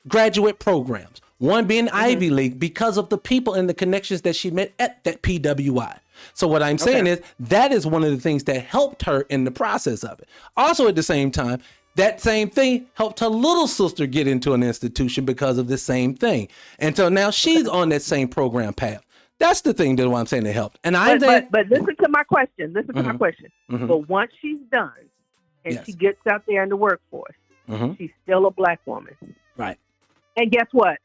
graduate programs. One being Ivy League because of the people and the connections that she met at that PWI. So what I'm saying is that is one of the things that helped her in the process of it. Also at the same time, that same thing helped her little sister get into an institution because of the same thing. And so now she's on that same program path. That's the thing that I'm saying that helped. And but listen to my question. But once she's done and she gets out there in the workforce, she's still a Black woman. Right. And guess what?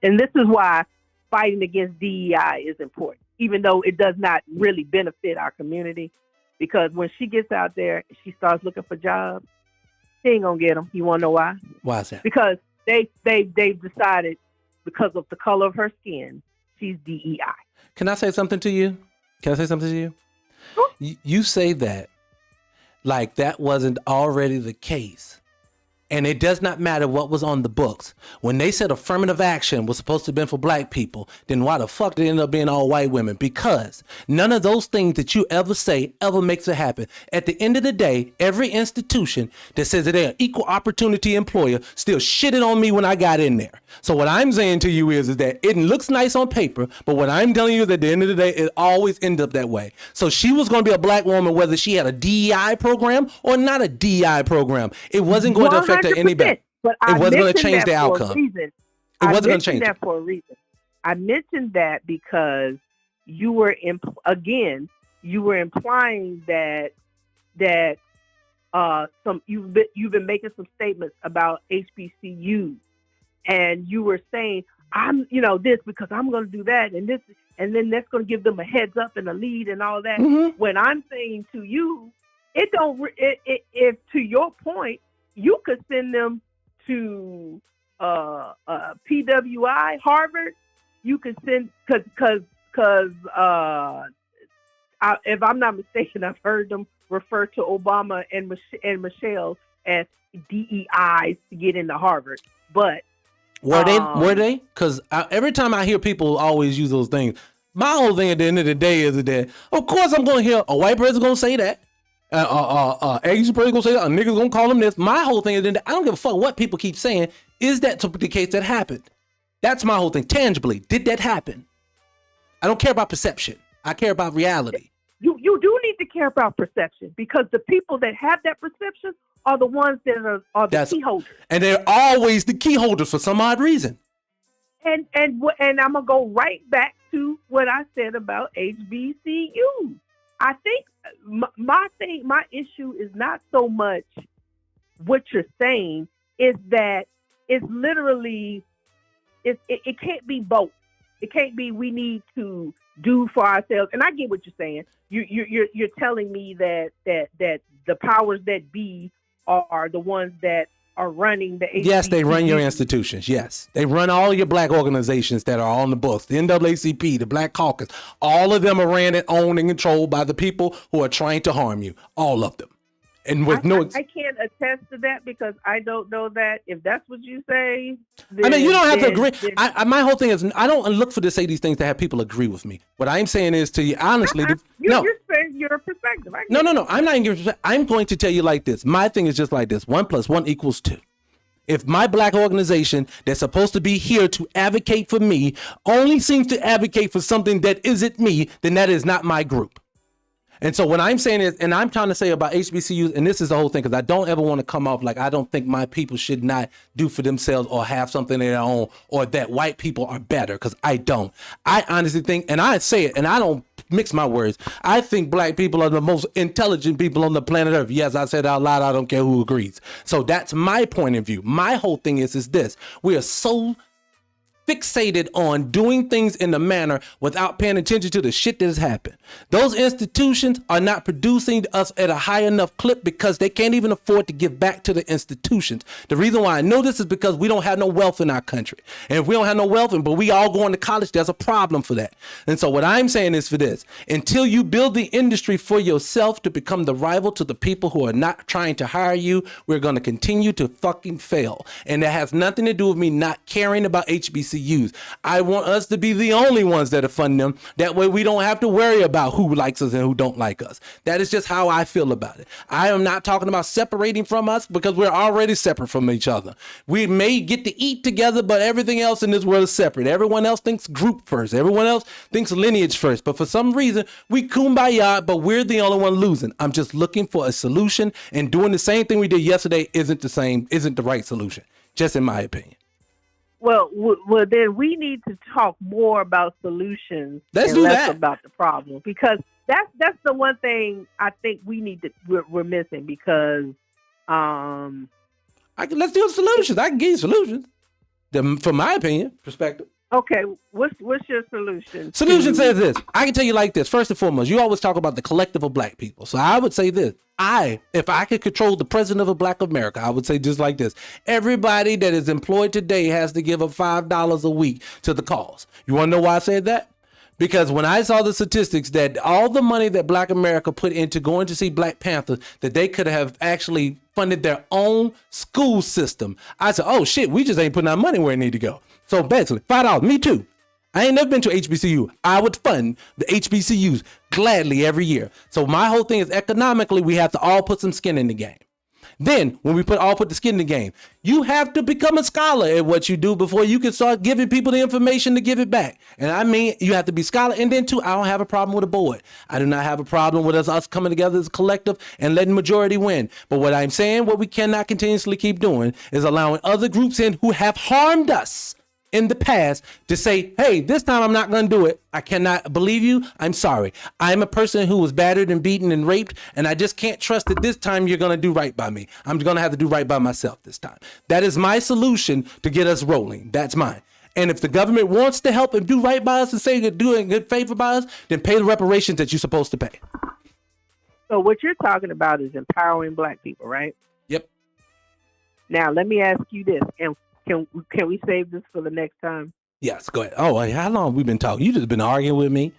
And this is why fighting against DEI is important, even though it does not really benefit our community. Because when she gets out there and she starts looking for jobs, she ain't gonna get them. You wanna know why? Why is that? Because they've decided because of the color of her skin, she's DEI. Can I say something to you? Sure. You say that like that wasn't already the case. And it does not matter what was on the books. When they said affirmative action was supposed to have been for Black people, then why the fuck did it end up being all white women? Because none of those things that you ever say ever makes it happen. At the end of the day, every institution that says that they're an equal opportunity employer still shitted on me when I got in there. So what I'm saying to you is that it looks nice on paper, but what I'm telling you is that at the end of the day, it always ends up that way. So she was going to be a Black woman whether she had a DEI program or not a DEI program. It wasn't going to affect her any better. But it wasn't going to change the outcome. It wasn't going to change that for a reason. I mentioned that because you were you were implying that you've been making some statements about HBCUs, and you were saying I'm this because I'm going to do that and this, and then that's going to give them a heads up and a lead and all that. Mm-hmm. When I'm saying to you, if to your point, you could send them to PWI, Harvard. You could send because if I'm not mistaken, I've heard them refer to Obama and Michelle as DEIs to get into Harvard. But were they? Because every time I hear people always use those things, my whole thing at the end of the day is that, of course, I'm going to hear a white person going to say that. Asian person going to say that. A nigga going to call them this. My whole thing is that I don't give a fuck what people keep saying. Is that the case that happened? That's my whole thing. Tangibly, did that happen? I don't care about perception. I care about reality. You do need to care about perception, because the people that have that perception are the ones that are the key holders. And they're always the key holders for some odd reason. And I'm gonna go right back to what I said about HBCU. I think my issue is not so much what you're saying, is that it's literally it can't be both. It can't be we need to do for ourselves. And I get what you're saying. You're telling me that the powers that be are the ones that are running the HBCU. Yes, they run your institutions. Yes, they run all your black organizations that are on the books. The NAACP, the Black Caucus, all of them are ran and owned and controlled by the people who are trying to harm you. All of them. And with I can't attest to that because I don't know that. If that's what you say, I mean, you don't have to agree. My whole thing is I don't look for to say these things to have people agree with me. What I'm saying is to you, honestly, you're saying your perspective. No. I'm not even. I'm going to tell you like this. My thing is just like this: 1 + 1 = 2. If my black organization that's supposed to be here to advocate for me only seems to advocate for something that isn't me, then that is not my group. And so what I'm saying is, and I'm trying to say about HBCUs, and this is the whole thing, because I don't ever want to come off like I don't think my people should not do for themselves or have something of their own, or that white people are better, because I don't. I honestly think, and I say it, and I don't mix my words, I think black people are the most intelligent people on the planet Earth. Yes, I said out loud, I don't care who agrees. So that's my point of view. My whole thing is this: we are so fixated on doing things in the manner without paying attention to the shit that has happened. Those institutions are not producing us at a high enough clip because they can't even afford to give back to the institutions. The reason why I know this is because we don't have no wealth in our country. And if we don't have no wealth, but we all going to college, there's a problem for that. And so what I'm saying is for this: until you build the industry for yourself to become the rival to the people who are not trying to hire you, we're going to continue to fucking fail. And that has nothing to do with me not caring about HBCUs. I want us to be the only ones that are funding them. That way we don't have to worry about who likes us and who don't like us. That is just how I feel about it. I am not talking about separating from us, because we're already separate from each other. We may get to eat together, but everything else in this world is separate. Everyone else thinks group first. Everyone else thinks lineage first. But for some reason, we kumbaya, but we're the only one losing. I'm just looking for a solution, and doing the same thing we did yesterday isn't the right solution, just in my opinion. Well, then we need to talk more about solutions and less about the problem, because that's the one thing I think we're missing, because let's do solutions. I can give you solutions from my opinion perspective. Okay, what's your solution? Solution says this. I can tell you like this. First and foremost, you always talk about the collective of black people. So I would say this. If I could control the president of Black America, I would say just like this: everybody that is employed today has to give up $5 a week to the cause. You want to know why I said that? Because when I saw the statistics that all the money that Black America put into going to see Black Panthers, that they could have actually funded their own school system, I said, oh shit, we just ain't putting our money where it need to go. So basically, $5, me too. I ain't never been to HBCU. I would fund the HBCUs gladly every year. So my whole thing is, economically, we have to all put some skin in the game. Then when we put the skin in the game, you have to become a scholar at what you do before you can start giving people the information to give it back. And I mean, you have to be scholar. And then too, I don't have a problem with a board. I do not have a problem with us coming together as a collective and letting majority win. But what I'm saying, what we cannot continuously keep doing, is allowing other groups in who have harmed us in the past to say, hey, this time I'm not going to do it. I cannot believe you. I'm sorry. I'm a person who was battered and beaten and raped, and I just can't trust that this time you're going to do right by me. I'm going to have to do right by myself this time. That is my solution to get us rolling. That's mine. And if the government wants to help and do right by us and say they're doing a good favor by us, then pay the reparations that you're supposed to pay. So what you're talking about is empowering Black people, right? Yep. Now, let me ask you this, and can we save this for the next time? Yes, go ahead. Oh, how long have we been talking? You just been arguing with me?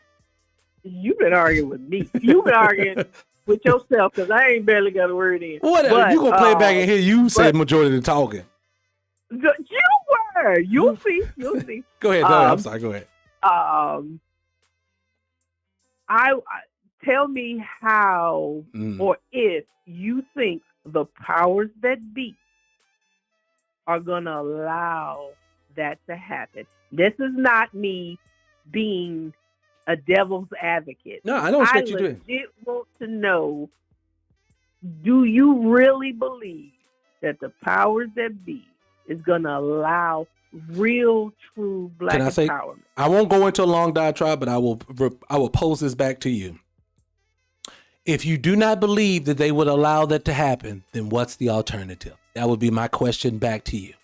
You've been arguing with me. You've been arguing with yourself because I ain't barely got a word in. Whatever. But, you going to play it back and hear you say the majority of the talking. You were. You'll see. You'll see. Go ahead. No, I'm sorry. Go ahead. I tell me how or if you think the powers that be are going to allow that to happen. This is not me being a devil's advocate. No, I know what you're doing. I legit want to know, do you really believe that the powers that be is going to allow real, true Black empowerment? I won't go into a long diatribe, but I will pose this back to you. If you do not believe that they would allow that to happen, then what's the alternative? That would be my question back to you.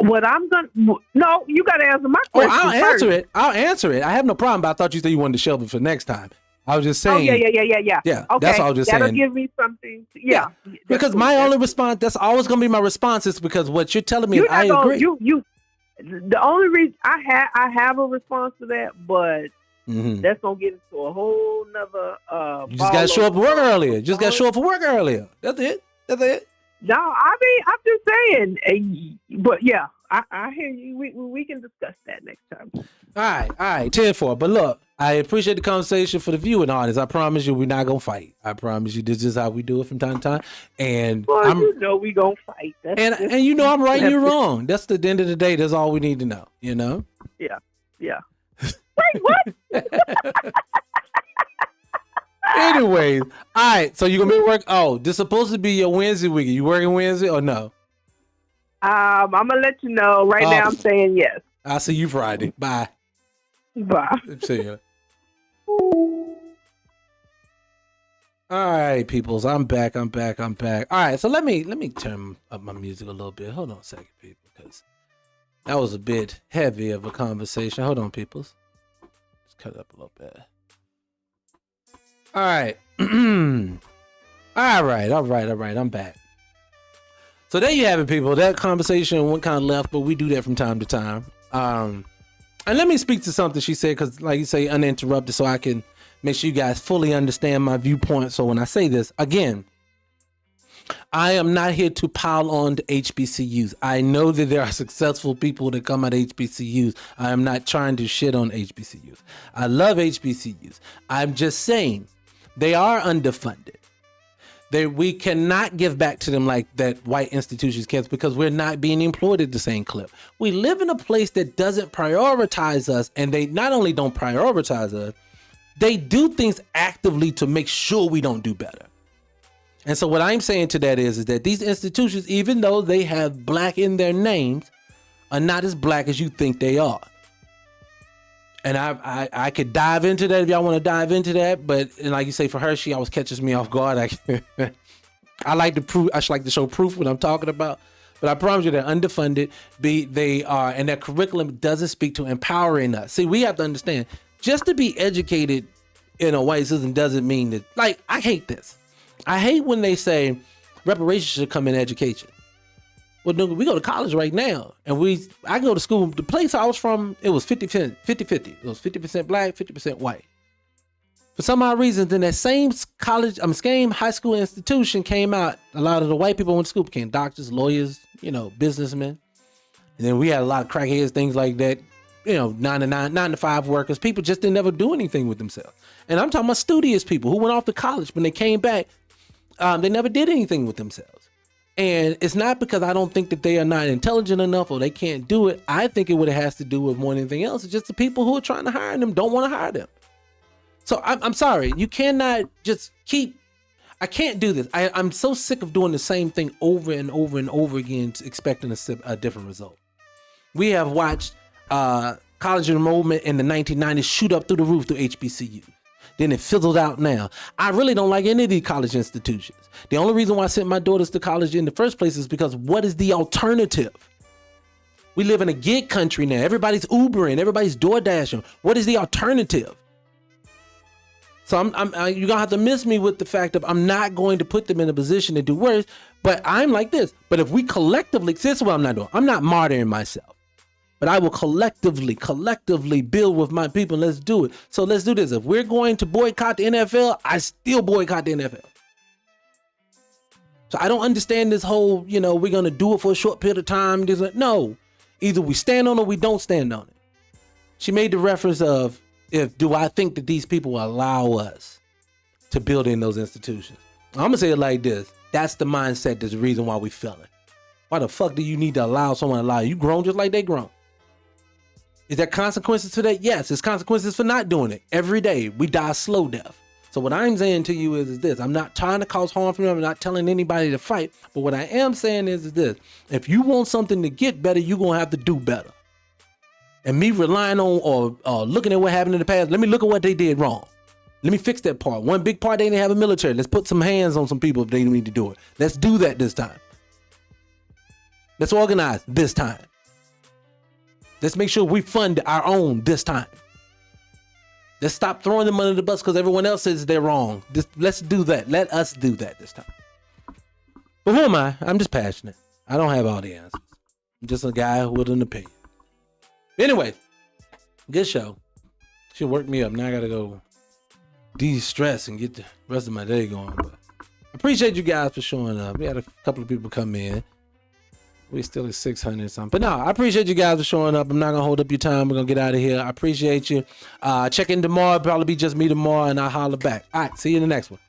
No, you got to answer my question. I'll first. answer it. I'll answer it. I have no problem, but I thought you said you wanted to shelve it for next time. I was just saying. Oh, yeah. Yeah, okay. that's all I was just saying. That'll give me something. Yeah. Because my only response, that's always going to be my response, is because what you're telling me, I agree. The only reason I have a response to that, but that's going to get into a whole nother. You just got to show up for work earlier. That's it. No, I mean, I'm just saying. But yeah, I hear you. We can discuss that next time. All right, 10-4. But look, I appreciate the conversation for the viewing audience. I promise you, we're not gonna fight. I promise you, this is how we do it from time to time. And we gonna fight. And you know, I'm right and you're wrong. That's the end of the day. That's all we need to know. You know? Yeah. Wait, what? Anyways, all right. So you're gonna be work. Oh, this is supposed to be your Wednesday week. You working Wednesday or no? I'm gonna let you know. Right now, I'm saying yes. I'll see you Friday. Bye. Bye. See you. All right, peoples. I'm back. All right. So let me turn up my music a little bit. Hold on a second, people, because that was a bit heavy of a conversation. Hold on, peoples. Let's cut it up a little bit. All right. All right. I'm back. So there you have it, people. That conversation went kind of left, but we do that from time to time. And let me speak to something she said, because like you say, uninterrupted, so I can make sure you guys fully understand my viewpoint. So when I say this, again, I am not here to pile on to HBCUs. I know that there are successful people that come out of HBCUs. I am not trying to shit on HBCUs. I love HBCUs. I'm just saying they are underfunded. We cannot give back to them like that white institutions can, because we're not being employed at the same clip. We live in a place that doesn't prioritize us, and they not only don't prioritize us, they do things actively to make sure we don't do better. And so what I'm saying to that is that these institutions, even though they have Black in their names, are not as Black as you think they are. And I could dive into that if y'all want to dive into that, but and like you say, for her, she always catches me off guard. I like to prove. I should like to show proof what I'm talking about. But I promise you, they're underfunded. They are, and their curriculum doesn't speak to empowering us. See, we have to understand, just to be educated in a white system doesn't mean that. Like, I hate this. I hate when they say reparations should come in education. Well, no, we go to college right now, and I go to school. The place I was from, it was 50-50. It was 50% Black, 50% white. For some odd reason, then that same same high school institution came out. A lot of the white people went to school became doctors, lawyers, businessmen. And then we had a lot of crackheads, things like that. 9 to 5 workers. People just didn't ever do anything with themselves. And I'm talking about studious people who went off to college. When they came back, they never did anything with themselves. And it's not because I don't think that they are not intelligent enough or they can't do it. I think it has to do with more than anything else. It's just the people who are trying to hire them don't want to hire them. So I'm sorry. You cannot just I can't do this. I'm so sick of doing the same thing over and over and over again, expecting a different result. We have watched college enrollment in the 1990s shoot up through the roof through HBCU. Then it fizzled out now. I really don't like any of these college institutions. The only reason why I sent my daughters to college in the first place is because what is the alternative? We live in a gig country now. Everybody's Ubering, everybody's DoorDashing. What is the alternative? So you're gonna have to miss me with the fact of I'm not going to put them in a position to do worse, but I'm like this. But if we collectively, this is what I'm not doing. I'm not martyring myself, but I will collectively build with my people. Let's do it. So let's do this. If we're going to boycott the NFL, I still boycott the NFL. So I don't understand this whole, we're going to do it for a short period of time. No, either we stand on it or we don't stand on it. She made the reference of, do I think that these people will allow us to build in those institutions? I'm going to say it like this. That's the mindset. That's the reason why we failing. Why the fuck do you need to allow someone to allow you? You grown just like they grown. Is there consequences to that? Yes, there's consequences for not doing it. Every day we die a slow death. So what I'm saying to you is this. I'm not trying to cause harm for them. I'm not telling anybody to fight. But what I am saying is this. If you want something to get better, you're going to have to do better. And me relying on or looking at what happened in the past, let me look at what they did wrong. Let me fix that part. One big part, they didn't have a military. Let's put some hands on some people if they need to do it. Let's do that this time. Let's organize this time. Let's make sure we fund our own this time. Let's stop throwing them under the bus because everyone else says they're wrong. Let's do that. Let us do that this time. But who am I? I'm just passionate. I don't have all the answers. I'm just a guy with an opinion. Anyway, good show. She worked me up. Now I got to go de-stress and get the rest of my day going. But I appreciate you guys for showing up. We had a couple of people come in. We still at 600 something. But no, I appreciate you guys for showing up. I'm not going to hold up your time. We're going to get out of here. I appreciate you. Check in tomorrow. Probably be just me tomorrow, and I'll holler back. All right, see you in the next one.